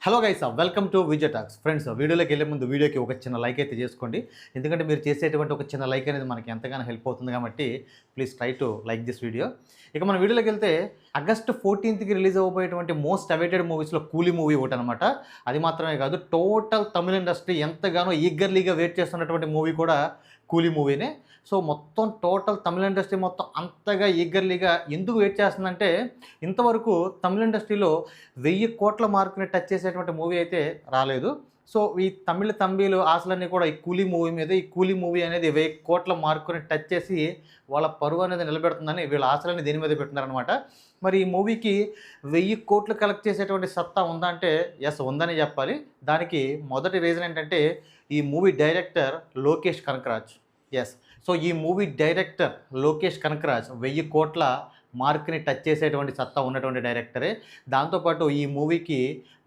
Hello guys, welcome to Vijay talks. Friends, వీడియోలోకి వెళ్ళే ముందు వీడియోకి ఒక చిన్న లైక్ అయితే చేసుకోండి. ఎందుకంటే మీరు చేసేటువంటి ఒక చిన్న లైక్ అనేది మనకి ఎంతగానో హెల్ప్ అవుతుంది కాబట్టి please try to like this video. ఇక మన వీడియోలోకి వెళ్తే ఆగస్ట్ 14కి రిలీజ్ అవ్వబోయేటువంటి మోస్ట్ అవైటెడ్ మూవీస్లో కూలీ మూవీ ఒకటి అనమాట. అది మాత్రమే కాదు, టోటల్ తమిళ ఇండస్ట్రీ ఎంతగానో ఈగర్లీగా వెయిట్ చేస్తున్నటువంటి మూవీ కూడా కూలీ మూవీనే. సో మొత్తం టోటల్ తమిళ ఇండస్ట్రీ మొత్తం అంతగా ఈగర్లీగా ఎందుకు వెయిట్ చేస్తుందంటే, ఇంతవరకు తమిళ ఇండస్ట్రీలో 1000 కోట్ల మార్కుని టచ్ చేసేటువంటి మూవీ అయితే రాలేదు. సో ఈ తమిళ తంబీలు ఆశలన్నీ కూడా ఈ కూలీ మూవీ మీద, ఈ కూలీ మూవీ అనేది 1000 కోట్ల మార్కుని టచ్ చేసి వాళ్ళ పరువు అనేది నిలబెడుతుందని వీళ్ళ ఆశలన్నీ దీని మీద పెట్టినారనమాట. మరి ఈ మూవీకి 1000 కోట్లు కలెక్ట్ చేసేటువంటి సత్తా ఉందా అంటే ఎస్, ఉందని చెప్పాలి. దానికి మొదటి రీజన్ ఏంటంటే, ఈ movie director Lokesh Kanagaraj. Yes, so ఈ మూవీ డైరెక్టర్ లోకేష్ కనకరాజ్ 1000 కోట్ల మార్క్ని టచ్ చేసేటువంటి సత్తా ఉన్నటువంటి డైరెక్టరే. దాంతోపాటు ఈ మూవీకి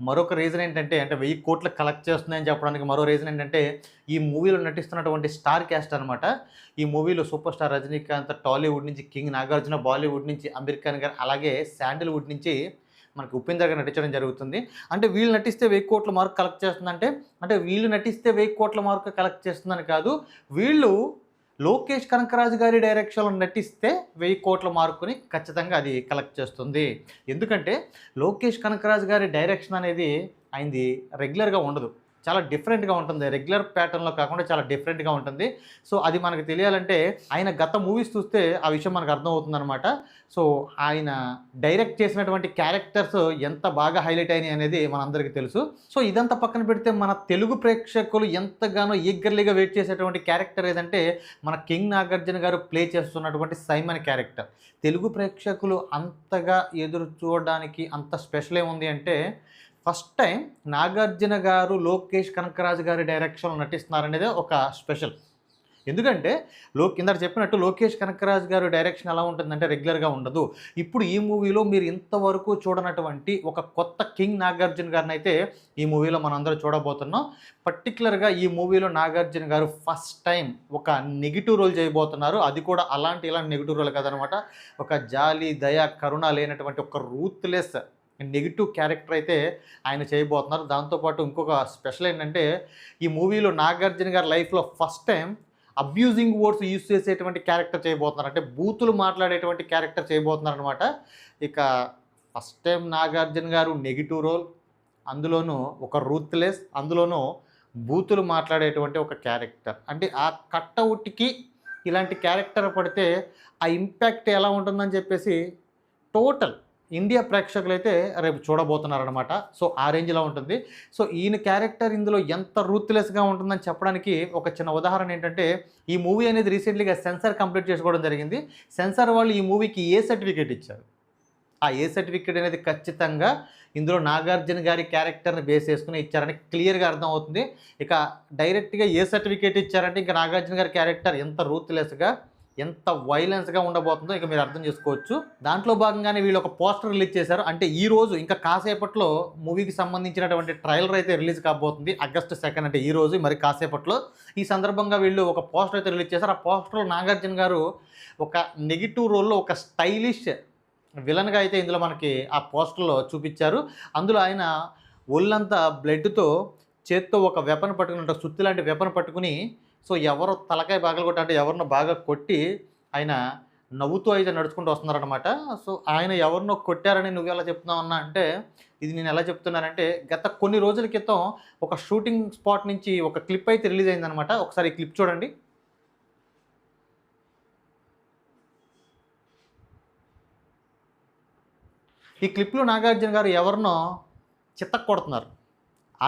మరొక రీజన్ ఏంటంటే, 1000 కోట్లు కలెక్ట్ చేస్తుందని చెప్పడానికి మరో రీజన్ ఏంటంటే, ఈ మూవీలో నటిస్తున్నటువంటి స్టార్ క్యాస్ట్ అనమాట. ఈ మూవీలో సూపర్ స్టార్ రజనీకాంత్ టాలీవుడ్ నుంచి, కింగ్ నాగార్జున బాలీవుడ్ నుంచి, అమీర్ ఖాన్ గారు, అలాగే శాండిల్వుడ్ నుంచి మనకి ఉపేంద్ర గారు నటించడం జరుగుతుంది. అంటే వీళ్ళు నటిస్తే 1000 కోట్ల మార్క్ కలెక్ట్ చేస్తుందంటే, అంటే వీళ్ళు నటిస్తే 1000 కోట్ల మార్క్ కలెక్ట్ చేస్తుందని కాదు, వీళ్ళు లోకేష్ కనకరాజు గారి డైరెక్షన్లో నటిస్తే 1000 కోట్ల మార్కుని ఖచ్చితంగా అది కలెక్ట్ చేస్తుంది. ఎందుకంటే లోకేష్ కనకరాజు గారి డైరెక్షన్ అనేది ఆయనది రెగ్యులర్గా ఉండదు, చాలా డిఫరెంట్గా ఉంటుంది. రెగ్యులర్ ప్యాటర్న్లో కాకుండా చాలా డిఫరెంట్గా ఉంటుంది. సో అది మనకు తెలియాలంటే ఆయన గత మూవీస్ చూస్తే ఆ విషయం మనకు అర్థమవుతుందన్నమాట. సో ఆయన డైరెక్ట్ చేసినటువంటి క్యారెక్టర్స్ ఎంత బాగా హైలైట్ అయినాయి అనేది మనందరికీ తెలుసు. సో ఇదంతా పక్కన పెడితే మన తెలుగు ప్రేక్షకులు ఎంతగానో ఈగర్లీగా వెయిట్ చేసేటువంటి క్యారెక్టర్ ఏదంటే, మన కింగ్ నాగార్జున గారు ప్లే చేస్తున్నటువంటి సైమన్ క్యారెక్టర్. తెలుగు ప్రేక్షకులు అంతగా ఎదురు చూడడానికి అంత స్పెషల్ ఏముంది అంటే, ఫస్ట్ టైం నాగార్జున గారు లోకేష్ కనకరాజు గారి డైరెక్షన్లో నటిస్తున్నారనేదే ఒక స్పెషల్. ఎందుకంటే కింద చెప్పినట్టు లోకేష్ కనకరాజు గారు డైరెక్షన్ ఎలా ఉంటుందంటే రెగ్యులర్గా ఉండదు. ఇప్పుడు ఈ మూవీలో మీరు ఇంతవరకు చూడనటువంటి ఒక కొత్త కింగ్ నాగార్జున గారిని అయితే ఈ మూవీలో మనందరూ చూడబోతున్నాం. పర్టికులర్గా ఈ మూవీలో నాగార్జున గారు ఫస్ట్ టైం ఒక నెగిటివ్ రోల్ చేయబోతున్నారు. అది కూడా ఇలాంటి నెగిటివ్ రోల్ కాదనమాట. ఒక జాలి, దయ, కరుణ లేనటువంటి ఒక రూత్లెస్ నెగిటివ్ క్యారెక్టర్ అయితే ఆయన చేయబోతున్నారు. దాంతోపాటు ఇంకొక స్పెషల్ ఏంటంటే, ఈ మూవీలో నాగార్జున గారి లైఫ్లో first time abusing words use చేసేటువంటి క్యారెక్టర్ చేయబోతున్నారు. అంటే బూతులు మాట్లాడేటువంటి క్యారెక్టర్ చేయబోతున్నారు అనమాట. ఇక ఫస్ట్ టైం నాగార్జున గారు నెగిటివ్ రోల్, అందులోనూ ఒక రూత్లెస్, అందులోనూ బూతులు మాట్లాడేటువంటి ఒక క్యారెక్టర్. అంటే ఆ కట్అవుట్కి ఇలాంటి క్యారెక్టర్ పడితే ఆ ఇంపాక్ట్ ఎలా ఉంటుందని చెప్పేసి టోటల్ ఇండియా ప్రేక్షకులైతే రేపు చూడబోతున్నారనమాట. సో ఆ రేంజ్లో ఉంటుంది. సో ఈయన క్యారెక్టర్ ఇందులో ఎంత రూత్లెస్గా ఉంటుందని చెప్పడానికి ఒక చిన్న ఉదాహరణ ఏంటంటే, ఈ మూవీ అనేది రీసెంట్లీగా సెన్సార్ కంప్లీట్ చేసుకోవడం జరిగింది. సెన్సార్ వాళ్ళు ఈ మూవీకి ఏ సర్టిఫికేట్ ఇచ్చారు. ఆ ఏ సర్టిఫికేట్ అనేది ఖచ్చితంగా ఇందులో నాగార్జున గారి క్యారెక్టర్ని బేస్ చేసుకుని ఇచ్చారని క్లియర్గా అర్థమవుతుంది. ఇక డైరెక్ట్గా ఏ సర్టిఫికేట్ ఇచ్చారంటే, ఇంకా నాగార్జున గారి క్యారెక్టర్ ఎంత రూత్లెస్గా, ఎంత వైలెన్స్గా ఉండబోతుందో ఇక మీరు అర్థం చేసుకోవచ్చు. దాంట్లో భాగంగానే వీళ్ళు ఒక పోస్టర్ రిలీజ్ చేశారు. అంటే ఈ రోజు ఇంకా కాసేపట్లో మూవీకి సంబంధించినటువంటి ట్రైలర్ అయితే రిలీజ్ కాబోతుంది. ఆగస్ట్ 2 అంటే ఈ రోజు, మరి కాసేపట్లో. ఈ సందర్భంగా వీళ్ళు ఒక పోస్టర్ అయితే రిలీజ్ చేశారు. ఆ పోస్టర్లో నాగార్జున గారు ఒక నెగిటివ్ రోల్లో ఒక స్టైలిష్ విలన్గా అయితే ఇందులో మనకి ఆ పోస్టర్లో చూపించారు. అందులో ఆయన ఒళ్ళంతా బ్లడ్తో చేత్తో ఒక వెపన్ పట్టుకుని, సుత్తి లాంటి వెపన్ పట్టుకుని, సో ఎవరు తలకాయ బాగలు అంటే ఎవరినో బాగా కొట్టి ఆయన నవ్వుతూ అయితే నడుచుకుంటూ వస్తున్నారనమాట. సో ఆయన ఎవరినో కొట్టారని నువ్వు ఎలా చెప్తున్నావు అన్నా అంటే, ఇది నేను ఎలా చెప్తున్నానంటే, గత కొన్ని రోజుల క్రితం ఒక షూటింగ్ స్పాట్ నుంచి ఒక క్లిప్ అయితే రిలీజ్ అయిందనమాట. ఒకసారి ఈ క్లిప్ చూడండి. ఈ క్లిప్లో నాగార్జున గారు ఎవరినో చితక్ కొడుతున్నారు.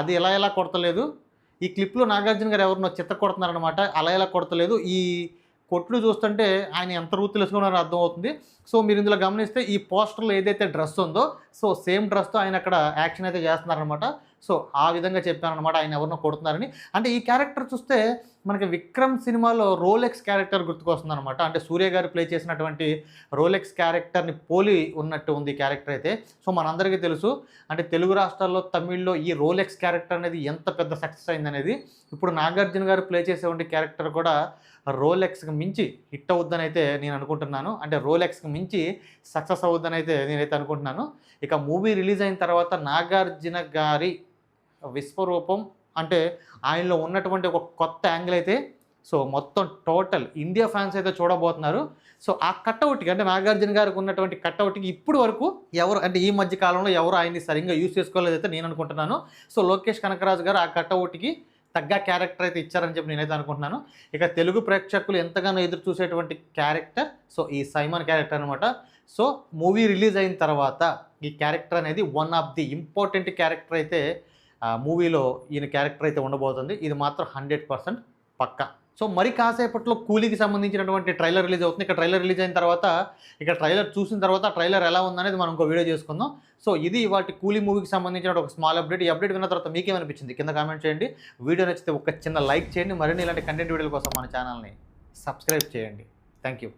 అది ఎలా కొడతలేదు. ఈ క్లిప్లో నాగార్జున గారు ఎవరినో చితక్ కొడుతున్నారనమాట. ఎలా కొడతలేదు. ఈ కొట్లు చూస్తుంటే ఆయన ఎంత రూత్లెస్గా ఉన్నారో అర్థమవుతుంది. సో మీరు ఇందులో గమనిస్తే ఈ పోస్టర్లో ఏదైతే డ్రెస్ ఉందో, సో సేమ్ డ్రెస్తో ఆయన అక్కడ యాక్షన్ అయితే చేస్తున్నారనమాట. సో ఆ విధంగా చెప్పానమాట ఆయన ఎవరినో కొడుతున్నారని. అంటే ఈ క్యారెక్టర్ చూస్తే మనకి విక్రమ్ సినిమాలో రోలెక్స్ క్యారెక్టర్ గుర్తుకొస్తుందనమాట. అంటే సూర్య గారు ప్లే చేసినటువంటి రోలెక్స్ క్యారెక్టర్ని పోలి ఉన్నట్టు ఉంది ఈ క్యారెక్టర్ అయితే. సో మనందరికీ తెలుసు, అంటే తెలుగు రాష్ట్రాల్లో తమిళ్లో ఈ రోలెక్స్ క్యారెక్టర్ అనేది ఎంత పెద్ద సక్సెస్ అయిందనేది. ఇప్పుడు నాగార్జున గారు ప్లే చేసేటువంటి క్యారెక్టర్ కూడా రోలెక్స్కి మించి హిట్ అవుద్దని అయితే నేను అనుకుంటున్నాను. అంటే రోలెక్స్కి మించి సక్సెస్ అవుద్దని అయితే నేనైతే అనుకుంటున్నాను. ఇక మూవీ రిలీజ్ అయిన తర్వాత నాగార్జున గారి విశ్వరూపం అంటే ఆయనలో ఉన్నటువంటి ఒక కొత్త యాంగిల్ అయితే సో మొత్తం టోటల్ ఇండియా ఫ్యాన్స్ అయితే చూడబోతున్నారు. సో ఆ కట్అవుట్కి అంటే నాగార్జున గారికి ఉన్నటువంటి కట్అవుట్కి ఇప్పుడు వరకు ఎవరు అంటే ఈ మధ్య కాలంలో ఎవరు ఆయన్ని సరిగ్గా యూజ్ చేసుకోలేదైతే నేను అనుకుంటున్నాను. సో లోకేష్ కనకరాజు గారు ఆ కట్అవుట్కి తగ్గ క్యారెక్టర్ అయితే ఇచ్చారని చెప్పి నేనైతే అనుకుంటున్నాను. ఇక తెలుగు ప్రేక్షకులు ఎంతగానో ఎదురు చూసేటువంటి క్యారెక్టర్ సో ఈ సైమన్ క్యారెక్టర్ అనమాట. సో మూవీ రిలీజ్ అయిన తర్వాత ఈ క్యారెక్టర్ అనేది one of the important character అయితే మూవీలో ఈయన క్యారెక్టర్ అయితే ఉండబోతుంది. ఇది మాత్రం 100% పక్కా. సో మరి కాసేపట్లో కూలీకి సంబంధించినటువంటి ట్రైలర్ రిలీజ్ అవుతుంది. ఇక ట్రైలర్ రిలీజ్ అయిన తర్వాత ఇక ట్రైలర్ చూసిన తర్వాత ట్రైలర్ ఎలా ఉందనేది మనం ఇంకో వీడియో చేసుకుందాం. సో ఇది వాటి కూలీ మూవీకి సంబంధించిన ఒక స్మాల్ అప్డేట్. ఈ అప్డేట్ విన్న తర్వాత మీకేమనిపించింది కింద కామెంట్ చేయండి. వీడియో నచ్చితే ఒక చిన్న లైక్ చేయండి. మరిన్ని ఇలాంటి కంటెంట్ వీడియోల కోసం మన ఛానల్ని సబ్స్క్రైబ్ చేయండి. Thank you.